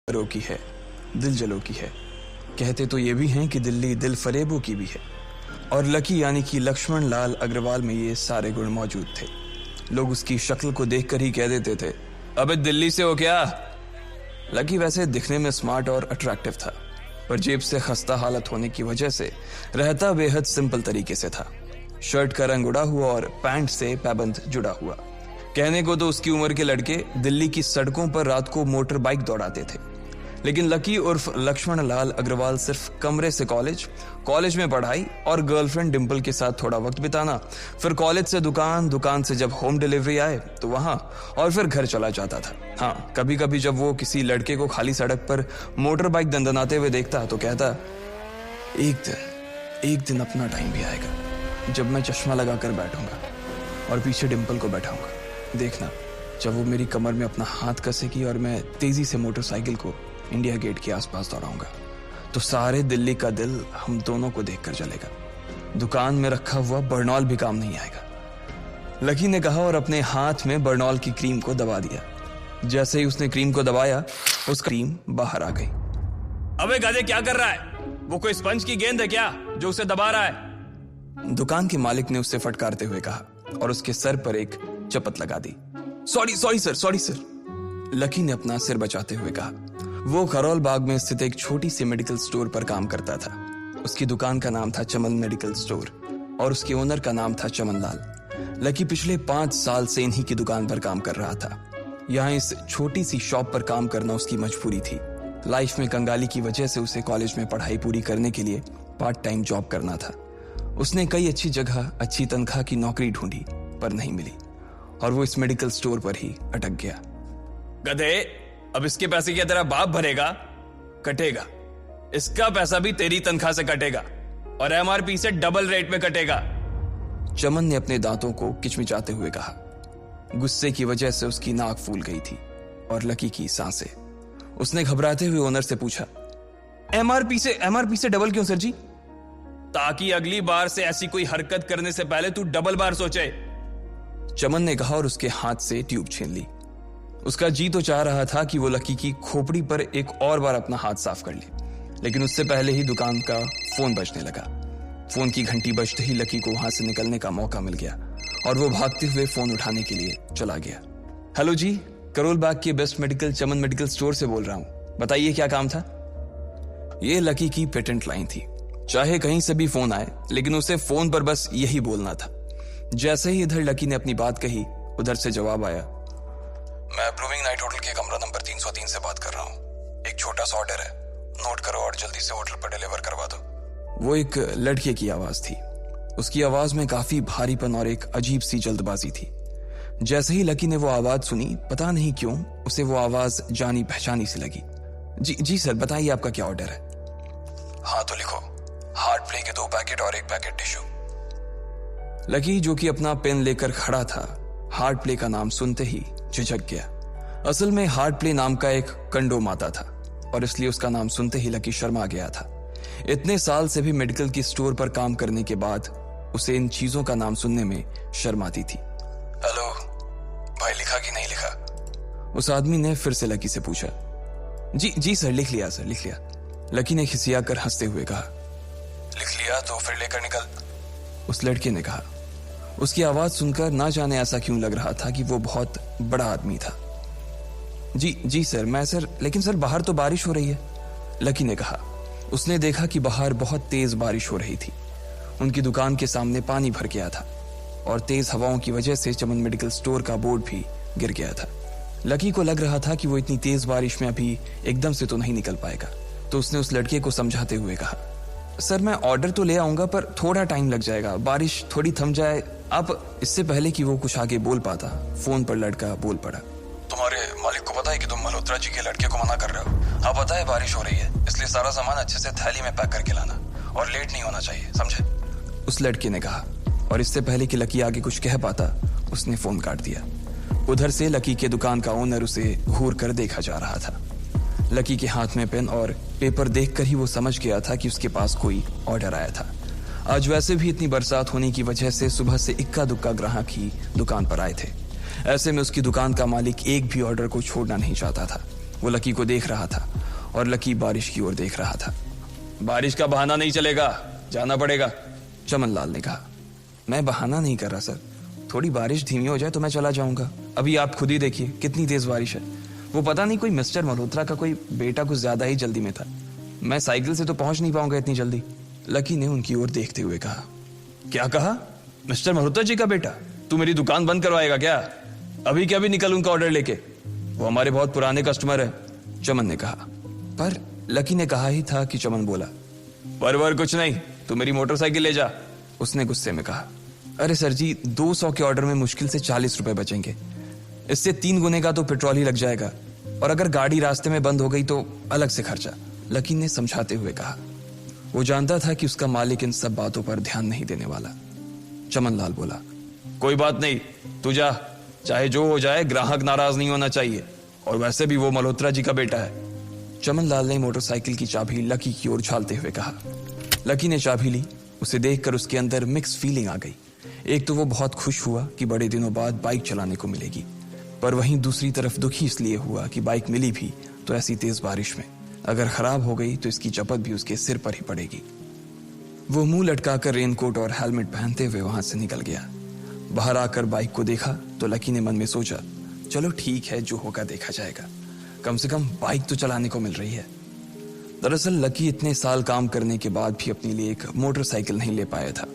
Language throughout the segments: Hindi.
रो की है, दिल जलो की है। कहते तो ये भी हैं कि दिल्ली दिल फरेबों की भी है। और लकी यानी कि लक्ष्मण लाल अग्रवाल में ये सारे गुण मौजूद थे। लोग उसकी शक्ल को देखकर ही कह देते थे, अबे दिल्ली से हो क्या? लकी वैसे दिखने में स्मार्ट और अट्रैक्टिव था, पर जेब से खस्ता हालत होने की वजह से रहता बेहद सिंपल तरीके से था। शर्ट का रंग उड़ा हुआ और पैंट से पैबंद जुड़ा हुआ। कहने को तो उसकी उम्र के लड़के दिल्ली की सड़कों पर रात को मोटर बाइक दौड़ाते थे, लेकिन लकी उर्फ लक्ष्मण लाल अग्रवाल सिर्फ कमरे से कॉलेज में पढ़ाई और गर्लफ्रेंड डिंपल के साथ थोड़ा वक्त बिताना, फिर कॉलेज से दुकान, दुकान से जब होम डिलीवरी आए तो वहां, और फिर घर चला जाता था। हाँ, कभी कभी जब वो किसी लड़के को खाली सड़क पर मोटर बाइक दंदनाते हुए देखता तो कहता, एक दिन अपना टाइम भी आएगा जब मैं चश्मा लगाकर बैठूंगा और पीछे डिंपल को बैठाऊंगा। देखना, जब वो मेरी कमर में अपना हाथ कसेगी और मैं तेजी से मोटरसाइकिल को इंडिया गेट के आसपास दौड़ाऊंगा, तो सारे दिल्ली का दिल हम दोनों को देखकर जलेगा। दुकान में रखा हुआ बर्नॉल भी काम नहीं आएगा। लकी ने कहा और अपने हाथ में बर्नॉल की क्रीम को दबा दिया। जैसे ही उसने क्रीम को दबाया, उसका क्रीम बाहर आ गई। अबे गधे, क्या कर रहा है? वो कोई स्पंज की गेंद है क्या जो उसे दबा रहा है? दुकान के मालिक ने उससे फटकारते हुए कहा और उसके सर पर एक चपत लगा दी। Sorry sir. लकी ने अपना सिर बचाते हुए कहा। वो खरौल बाग में स्थित एक छोटी सी मेडिकल स्टोर पर काम करता था। उसकी दुकान का नाम था चमन मेडिकल स्टोर और उसके ओनर का नाम था चमन लाल। लकी पिछले 5 साल से इन्हीं की दुकान पर काम कर रहा था। यहाँ इस छोटी सी शॉप पर काम करना उसकी मजबूरी थी। लाइफ में कंगाली की वजह से उसे कॉलेज में पढ़ाई पूरी करने के लिए पार्ट टाइम जॉब करना था। उसने कई अच्छी जगह अच्छी तनख्वाह की नौकरी ढूंढी पर नहीं मिली और वो इस मेडिकल स्टोर पर ही अटक गया। गधे, अब इसके पैसे क्या तेरा बाप भरेगा? कटेगा। इसका पैसा भी तेरी तनख्वाह से कटेगा और एमआरपी से डबल रेट में कटेगा। चमन ने अपने दांतों को किचमिचाते हुए कहा। गुस्से की वजह से उसकी नाक फूल गई थी और लकी की सांसें। उसने घबराते हुए ओनर से पूछा, एमआरपी से डबल क्यों सर जी? ताकि अगली बार से ऐसी कोई हरकत करने से पहले तू डबल बार सोचे, चमन ने कहा और उसके हाथ से ट्यूब छीन ली। उसका जी तो चाह रहा था कि वो लकी की खोपड़ी पर एक और बार अपना हाथ साफ कर ले, लेकिन उससे पहले ही दुकान का फोन बजने लगा। फोन की घंटी बजते ही लकी को वहां से निकलने का मौका मिल गया और वो भागते हुए फोन उठाने के लिए चला गया। हेलो जी, करोल बाग के बेस्ट मेडिकल चमन मेडिकल स्टोर से बोल रहा हूं, बताइए क्या काम था? ये लकी की पेटेंट लाइन थी। चाहे कहीं से भी फोन आए, लेकिन उसे फोन पर बस यही बोलना था। जैसे ही इधर लकी ने अपनी बात कही, उधर से जवाब आया, मैं ब्लूमिंग नाइट होटल के कमरा नंबर 303 से बात कर रहा हूँ। एक छोटा सा ऑर्डर है, नोट करो और जल्दी से होटल पर डिलीवर करवा दो। वो एक लड़के की आवाज थी। उसकी आवाज में काफी भारीपन और एक अजीब सी जल्दबाजी थी। जैसे ही लकी ने वो आवाज सुनी, पता नहीं क्यों उसे वो आवाज जानी पहचानी सी लगी। जी सर, बताइए आपका क्या ऑर्डर है? हाँ तो लिखो, हार्ट प्ले के 2 पैकेट और 1 पैकेट टिश्यू। लकी, जो कि अपना पेन लेकर खड़ा था, हार्ट प्ले का नाम सुनते ही झिझक गया। असल में हार्ट प्ले नाम का एक कंडोम आता था और इसलिए उसका नाम सुनते ही लकी शर्मा गया था। इतने साल से भी मेडिकल की स्टोर पर काम करने के बाद उसे इन चीजों का नाम सुनने में शर्म आती थी। हेलो भाई, लिखा कि नहीं लिखा? उस आदमी ने फिर से लकी से पूछा। जी सर, लिख लिया सर, लिख लिया। लकी ने खिसिया कर हंसते हुए कहा। लिख लिया तो फिर लेकर निकल, उस लड़के ने कहा। उसकी आवाज सुनकर ना जाने ऐसा क्यों लग रहा था कि वो बहुत बड़ा आदमी था। जी सर, लेकिन सर बाहर तो बारिश हो रही है, लकी ने कहा। उसने देखा कि बाहर बहुत तेज बारिश हो रही थी। उनकी दुकान के सामने पानी भर गया था और तेज हवाओं की वजह से चमन मेडिकल स्टोर का बोर्ड भी गिर गया था। लकी को लग रहा था कि वो इतनी तेज बारिश में अभी एकदम से तो नहीं निकल पाएगा, तो उसने उस लड़के को समझाते हुए कहा, सर मैं ऑर्डर तो ले आऊंगा पर थोड़ा टाइम लग जाएगा, बारिश थोड़ी थम जाए आप। इससे पहले कि वो कुछ आगे बोल पाता, फोन पर लड़का बोल पड़ा। तुम्हारे मालिक को पता है कि तुम मल्होत्रा जी के लड़के को मना कर रहे हो? हाँ पता है, बारिश हो रही है, इसलिए सारा सामान अच्छे से थैली में पैक करके लाना और लेट नहीं होना चाहिए, समझे? उस लड़के ने कहा और इससे पहले कि लकी आगे कुछ कह पाता, उसने फोन काट दिया। उधर से लकी के दुकान का ओनर उसे घूर कर देखा जा रहा था। लकी के हाथ में पेन और पेपर देखकर ही वो समझ गया था कि उसके पास कोई ऑर्डर आया था। आज वैसे भी इतनी बरसात होने की वजह से सुबह से इक्का दुक्का ग्राहक ही दुकान पर आए थे। ऐसे में उसकी दुकान का मालिक एक भी ऑर्डर को छोड़ना नहीं चाहता था। वो लकी को देख रहा था और लकी बारिश की ओर देख रहा था। बारिश का बहाना नहीं चलेगा, जाना पड़ेगा, चमनलाल ने कहा। मैं बहाना नहीं कर रहा सर, थोड़ी बारिश धीमी हो जाए तो मैं चला जाऊंगा। अभी आप खुद ही देखिए कितनी तेज बारिश है। वो पता नहीं कोई मिस्टर मल्होत्रा का कोई बेटा कुछ ज्यादा ही जल्दी में था, मैं साइकिल से तो पहुंच नहीं पाऊंगा इतनी जल्दी। लकी ने उनकी ओर देखते हुए कहा। क्या कहा? मिस्टर मल्होत्रा जी का बेटा? तू मेरी दुकान बंद करवाएगा क्या? अभी क्या भी निकल उनका ऑर्डर लेके, वो हमारे बहुत पुराने कस्टमर है, चमन ने कहा। पर लकी ने कहा ही था कि चमन बोला। पर कुछ नहीं, तू मेरी मोटरसाइकिल ले जा, उसने गुस्से में कहा। अरे सर जी, 200 के ऑर्डर में मुश्किल से 40 रुपए बचेंगे, इससे 3 गुने का तो पेट्रोल ही लग जाएगा, और अगर गाड़ी रास्ते में बंद हो गई तो अलग से खर्चा, लकी ने समझाते हुए कहा। वो जानता था कि उसका मालिक इन सब बातों पर ध्यान नहीं देने वाला। चमनलाल बोला। कोई बात नहीं, तू जा, चाहे जो हो जाए ग्राहक नाराज नहीं होना चाहिए, और वैसे भी वो मल्होत्रा जी का बेटा है। चमनलाल ने मोटरसाइकिल की चाबी लकी की ओर उछालते हुए कहा। लकी ने चाबी ली। उसे देखकर उसके अंदर मिक्स फीलिंग आ गई। एक तो वो बहुत खुश हुआ कि बड़े दिनों बाद बाइक चलाने को मिलेगी, पर वहीं दूसरी तरफ दुखी इसलिए हुआ कि बाइक मिली भी तो ऐसी तेज बारिश में, अगर खराब हो गई तो इसकी चपत भी उसके सिर पर ही पड़ेगी। वो मुंह लटकाकर रेनकोट और हेलमेट पहनते हुए वहां से निकल गया। बाहर आकर बाइक को देखा तो लकी ने मन में सोचा, चलो ठीक है, जो होगा देखा जाएगा, कम से कम बाइक तो चलाने को मिल रही है। दरअसल लकी इतने साल काम करने के बाद भी अपने लिए एक मोटरसाइकिल नहीं ले पाया था।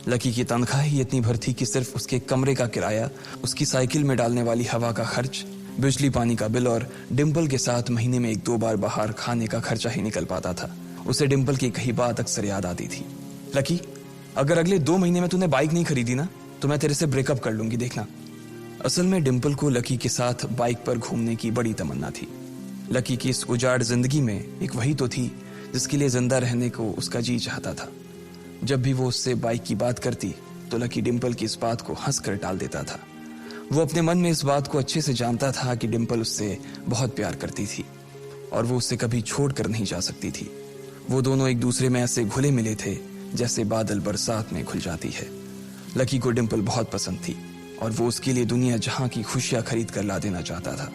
लकी की तनख्वाह ही इतनी भर थी कि सिर्फ उसके कमरे का किराया, उसकी साइकिल में डालने वाली हवा का खर्च, बिजली पानी का बिल और डिम्पल के साथ महीने में 1-2 बार बाहर खाने का खर्चा ही निकल पाता था। उसे डिम्पल की कही बात अक्सर याद आती थी। लकी, अगर अगले 2 महीने में तूने बाइक नहीं खरीदी ना तो मैं तेरे से ब्रेकअप कर लूंगी, देखना। असल में डिम्पल को लकी के साथ बाइक पर घूमने की बड़ी तमन्ना थी। लकी की इस उजाड़ जिंदगी में एक वही तो थी जिसके लिए जिंदा रहने को उसका जी चाहता था। जब भी वो उससे बाइक की बात करती तो लकी डिम्पल की इस बात को हंसकर टाल देता था। वो अपने मन में इस बात को अच्छे से जानता था कि डिम्पल उससे बहुत प्यार करती थी और वो उससे कभी छोड़ कर नहीं जा सकती थी। वो दोनों एक दूसरे में ऐसे घुले मिले थे जैसे बादल बरसात में घुल जाती है। लकी को डिम्पल बहुत पसंद थी और वो उसके लिए दुनिया जहां की खुशियां खरीद कर ला देना चाहता था।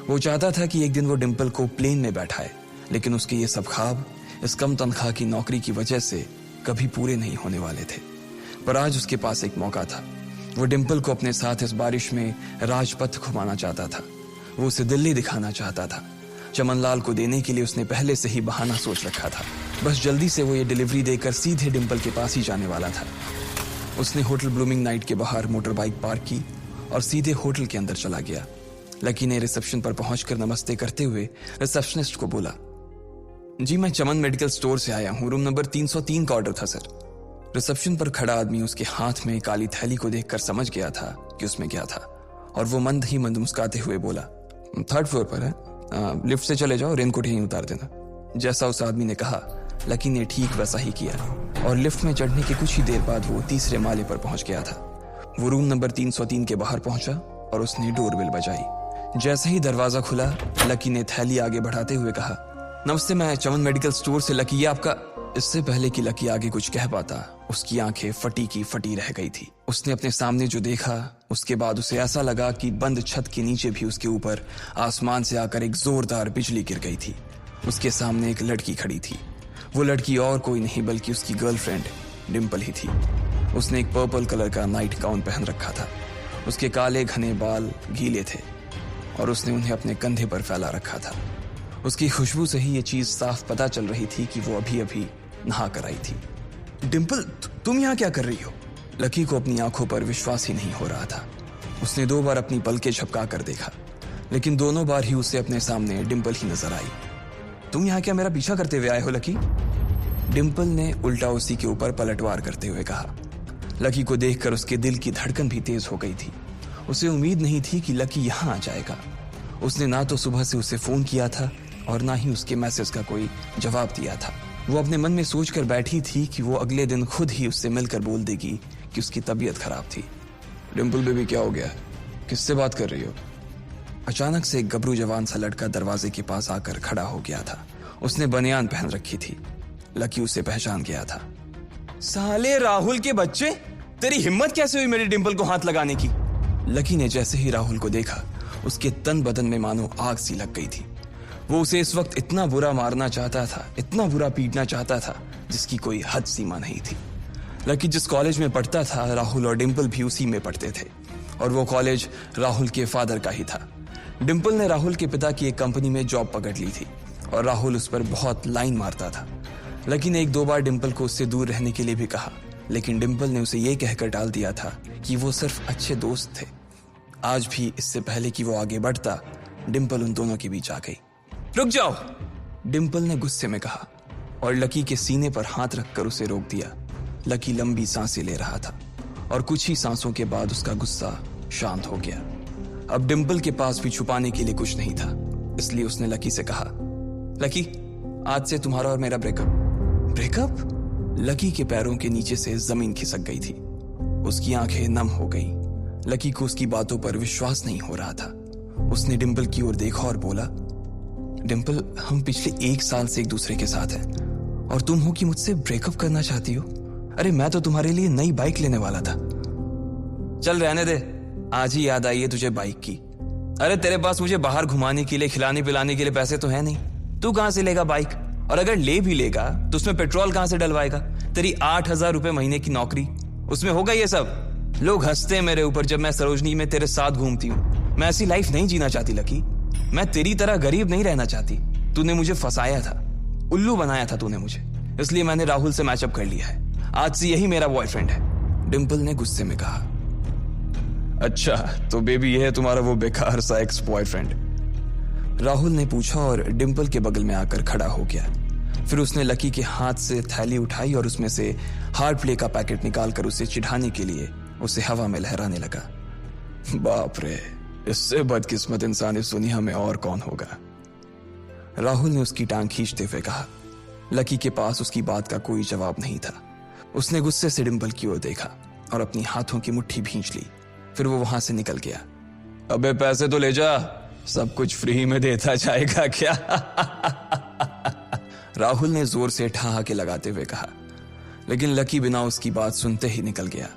वो चाहता था कि एक दिन वो डिम्पल को प्लेन में बैठाए, लेकिन उसके ये सब ख्वाब इस कम तनख्वाह की नौकरी की वजह से कभी पूरे नहीं होने वाले थे। पर आज उसके पास एक मौका था। वो डिम्पल को अपने साथ इस बारिश में राजपथ घुमाना चाहता था। वो उसे दिल्ली दिखाना चाहता था। चमनलाल को देने के लिए उसने पहले से ही बहाना सोच रखा था। बस जल्दी से वो ये डिलीवरी देकर सीधे डिम्पल के पास ही जाने वाला था। उसने होटल ब्लूमिंग नाइट के बाहर मोटर बाइक पार्क की और सीधे होटल के अंदर चला गया। लकी ने रिसेप्शन पर पहुंचकर नमस्ते करते हुए रिसेप्शनिस्ट को बोला, जी मैं चमन मेडिकल स्टोर से आया हूं, रूम नंबर 303 का ऑर्डर था सर। रिसेप्शन पर खड़ा आदमी उसके हाथ में काली थैली को देखकर समझ गया था कि उसमें क्या था और वो मंद ही मंद मुस्कुराते हुए बोला, 3rd फ्लोर पर है, लिफ्ट से चले जाओ, रेनकोट यहीं उतार देना। जैसा उस आदमी ने कहा लकी ने ठीक वैसा ही किया और लिफ्ट में चढ़ने के कुछ ही देर बाद वो 3रे माले पर पहुंच गया था। वो रूम नंबर 303 के बाहर पहुंचा और उसने डोरबेल बजाई। जैसे ही दरवाजा खुला लकी ने थैली आगे बढ़ाते हुए कहा, नमस्ते, मैं चमन मेडिकल स्टोर से लकी, ये आपका। इससे पहले कि लकी आगे कुछ कह पाता उसकी आंखें फटी की फटी रह गई थी। उसने अपने सामने जो देखा उसके बाद उसे ऐसा लगा कि बंद छत के नीचे भी उसके ऊपर आसमान से आकर एक जोरदार बिजली गिर गई थी। उसके सामने एक लड़की खड़ी थी। वो लड़की और कोई नहीं बल्कि उसकी गर्लफ्रेंड डिम्पल ही थी। उसने एक पर्पल कलर का नाइट गाउन पहन रखा था। उसके काले घने बाल गीले थे और उसने उन्हें अपने कंधे पर फैला रखा था। उसकी खुशबू से ही ये चीज साफ पता चल रही थी कि वो अभी अभी नहा कर आई थी। डिम्पल, तुम यहाँ क्या कर रही हो? लकी को अपनी आंखों पर विश्वास ही नहीं हो रहा था। उसने 2 बार अपनी पलकें झपका कर देखा, लेकिन दोनों बार ही उसे अपने सामने डिम्पल ही नजर आई। तुम यहाँ क्या मेरा पीछा करते हुए आए हो लकी? डिम्पल ने उल्टा उसी के ऊपर पलटवार करते हुए कहा। लकी को देखकर उसके दिल की धड़कन भी तेज हो गई थी। उसे उम्मीद नहीं थी कि लकी यहाँ आ जाएगा। उसने ना तो सुबह से उसे फोन किया था और ना ही उसके मैसेज का कोई जवाब दिया था। वो अपने मन में सोचकर बैठी थी कि वो अगले दिन खुद ही उससे मिलकर बोल देगी कि उसकी तबीयत खराब थी। डिम्पल बेबी, क्या हो गया? किससे बात कर रही हो? अचानक से एक गबरू जवान सा लड़का दरवाजे के पास आकर खड़ा हो गया था। उसने बनियान पहन रखी थी। लकी उसे पहचान गया था। साले राहुल के बच्चे, तेरी हिम्मत कैसे हुई मेरी डिम्पल को हाथ लगाने की? लकी ने जैसे ही राहुल को देखा उसके तन बदन में मानो आग सी लग गई थी। वो उसे इस वक्त इतना बुरा मारना चाहता था, इतना बुरा पीटना चाहता था, जिसकी कोई हद सीमा नहीं थी। लकी जिस कॉलेज में पढ़ता था, राहुल और डिंपल भी उसी में पढ़ते थे, और वो कॉलेज राहुल के फादर का ही था। डिंपल ने राहुल के पिता की एक कंपनी में जॉब पकड़ ली थी और राहुल उस पर बहुत लाइन मारता था। लकी ने एक दो बार डिंपल को उससे दूर रहने के लिए भी कहा, लेकिन डिंपल ने उसे ये कहकर टाल दिया था कि वो सिर्फ अच्छे दोस्त थे। आज भी इससे पहले कि वो आगे बढ़ता, डिंपल उन दोनों के बीच आ गई। रुक जाओ, डिंपल ने गुस्से में कहा और लकी के सीने पर हाथ रखकर उसे रोक दिया। लकी लंबी सांसें ले रहा था और कुछ ही सांसों के बाद उसका गुस्सा शांत हो गया। अब डिंपल के पास भी छुपाने के लिए कुछ नहीं था, इसलिए उसने लकी से कहा, लकी, आज से तुम्हारा और मेरा ब्रेकअप। ब्रेकअप? लकी के पैरों के नीचे से जमीन खिसक गई थी। उसकी आंखें नम हो गईं। लकी को उसकी बातों पर विश्वास नहीं हो रहा था। उसने डिंपल की ओर देखा और बोला, डिंपल, हम पिछले 1 साल से एक दूसरे के साथ हैं और तुम हो कि मुझसे ब्रेकअप करना चाहती हो? अरे मैं तो तुम्हारे लिए नई बाइक लेने वाला था। चल रहने दे, आज ही याद आई है तुझे बाइक की। अरे तेरे पास मुझे बाहर घुमाने के लिए, खिलाने पिलाने के लिए पैसे तो है नहीं। तू कहां से लेगा बाइक? और अगर ले भी लेगा तो उसमें पेट्रोल कहां से डलवाएगा? तेरी 8,000 रुपए महीने की नौकरी, उसमें होगा ये सब? लोग हंसते हैं मेरे ऊपर जब मैं सरोजनी में तेरे साथ घूमती हूँ। मैं ऐसी लाइफ नहीं जीना चाहती लकी। मैं तेरी तरह गरीब नहीं रहना चाहती। तूने मुझे फंसाया था, उल्लू बनाया था तूने मुझे, इसलिए मैंने राहुल से मैचअप कर लिया है। आज से यही मेरा बॉयफ्रेंड है, डिंपल ने गुस्से में कहा। अच्छा, तो बेबी ये है तुम्हारा वो बेकार सा एक्स बॉयफ्रेंड? राहुल ने पूछा और डिंपल के बगल में आकर खड़ा हो गया। फिर उसने लकी के हाथ से थैली उठाई और उसमें से हार्ड प्ले का पैकेट निकालकर उसे चिढ़ाने के लिए उसे हवा में लहराने लगा। बाप रे, इससे बदकिस्मत इंसान इस दुनिया में और कौन होगा? राहुल ने उसकी टांग खींचते हुए कहा। लकी के पास उसकी बात का कोई जवाब नहीं था। उसने गुस्से से डिंपल की ओर देखा और अपनी हाथों की मुट्ठी भींच ली। फिर वो वहां से निकल गया। अबे पैसे तो ले जा, सब कुछ फ्री में देता जाएगा क्या? राहुल ने जोर से ठहाके लगाते हुए कहा, लेकिन लकी बिना उसकी बात सुनते ही निकल गया।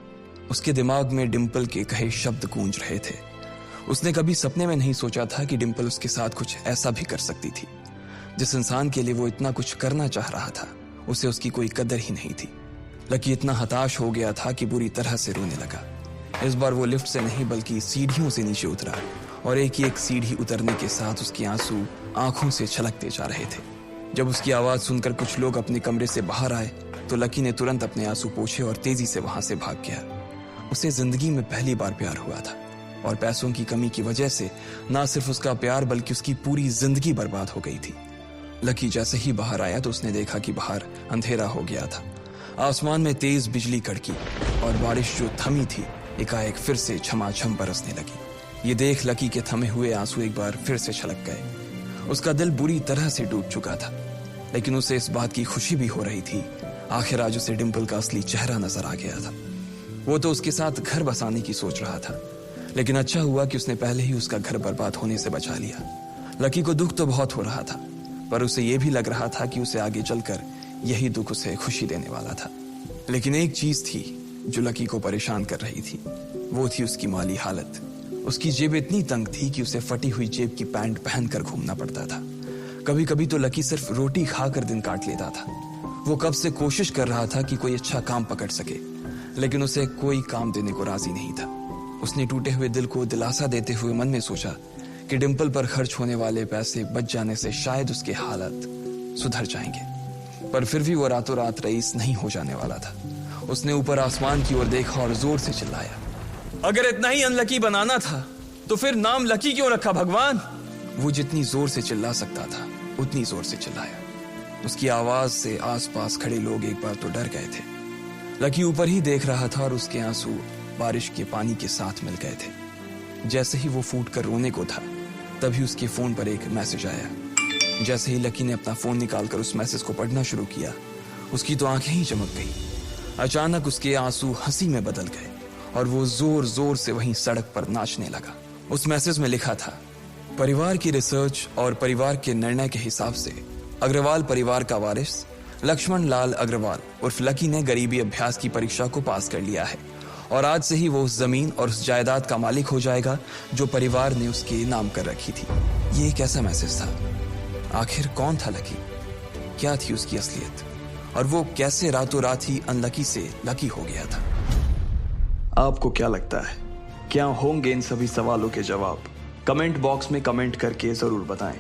उसके दिमाग में डिंपल के कहे शब्द गूंज रहे थे। उसने कभी सपने में नहीं सोचा था कि डिंपल उसके साथ कुछ ऐसा भी कर सकती थी। जिस इंसान के लिए वो इतना कुछ करना चाह रहा था, उसे उसकी कोई कदर ही नहीं थी। लकी इतना हताश हो गया था कि बुरी तरह से रोने लगा। इस बार वो लिफ्ट से नहीं बल्कि सीढ़ियों से नीचे उतरा और एक सीढ़ी उतरने के साथ उसके आंसू आंखों से छलकते जा रहे थे। जब उसकी आवाज सुनकर कुछ लोग अपने कमरे से बाहर आए तो लकी ने तुरंत अपने आंसू पोंछे और तेजी से वहां से भाग गया। उसे जिंदगी में पहली बार प्यार हुआ था और पैसों की कमी की वजह से ना सिर्फ उसका प्यार बल्कि उसकी पूरी जिंदगी बर्बाद हो गई थी। लकी जैसे ही बाहर आया तो उसने देखा कि बाहर अंधेरा हो गया था। आसमान में तेज बिजली कड़की और बारिश जो थमी थी एकाएक फिर से झमाझम बरसने लगी। ये देख लकी के थमे हुए आंसू एक बार फिर से छलक गए। उसका दिल बुरी तरह से डूब चुका था, लेकिन उसे इस बात की खुशी भी हो रही थी। आखिर आज उसे डिंपल का असली चेहरा नजर आ गया था। वो तो उसके साथ घर बसाने की सोच रहा था, लेकिन अच्छा हुआ कि उसने पहले ही उसका घर बर्बाद होने से बचा लिया। लकी को दुख तो बहुत हो रहा था, पर उसे यह भी लग रहा था कि उसे आगे चलकर यही दुख उसे खुशी देने वाला था। लेकिन एक चीज थी जो लकी को परेशान कर रही थी, वो थी उसकी माली हालत। उसकी जेब इतनी तंग थी कि उसे फटी हुई जेब की पैंट पहनकर घूमना पड़ता था। कभी कभी तो लकी सिर्फ रोटी खाकर दिन काट लेता था। वो कब से कोशिश कर रहा था कि कोई अच्छा काम पकड़ सके, लेकिन उसे कोई काम देने को राजी नहीं था। उसने टूटे हुए दिल को दिलासा देते हुए मन में सोचा कि डिंपल पर खर्च होने वाले पैसे बच जाने से शायद उसके हालत सुधर जाएंगे। पर फिर भी वो रातों रात रईस नहीं हो जाने वाला था। उसने ऊपर आसमान की ओर देखा और जोर से चिल्लाया, अगर इतना ही अनलकी बनाना था तो फिर नाम लकी क्यों रखा भगवान? वो जितनी जोर से चिल्ला सकता था उतनी जोर से चिल्लाया। उसकी आवाज से आसपास खड़े लोग एक बार तो डर गए थे। लकी ऊपर ही देख रहा था और उसके आंसू बारिश के पानी के साथ मिल गए थे। जैसे ही वो फूट कर रोने को था, तभी उसके फोन पर एक मैसेज आया। जैसे ही लकी ने अपना फोन निकालकर उस मैसेज को पढ़ना शुरू किया, उसकी तो आंखें ही चमक गई। अचानक उसके आंसू हंसी में बदल गए और वो जोर जोर से वहीं सड़क पर नाचने लगा। उस मैसेज में लिखा था, परिवार की रिसर्च और परिवार के निर्णय के हिसाब से अग्रवाल परिवार का वारिस लक्ष्मण लाल अग्रवाल उर्फ लकी ने गरीबी अभ्यास की परीक्षा को पास कर लिया है और आज से ही वो उस जमीन और उस जायदाद का मालिक हो जाएगा जो परिवार ने उसके नाम कर रखी थी। ये एक ऐसा मैसेज था। आखिर कौन था लकी? क्या थी उसकी असलियत? और वो कैसे रातों रात ही अनलकी से लकी हो गया था? आपको क्या लगता है, क्या होंगे इन सभी सवालों के जवाब? कमेंट बॉक्स में कमेंट करके जरूर बताएं।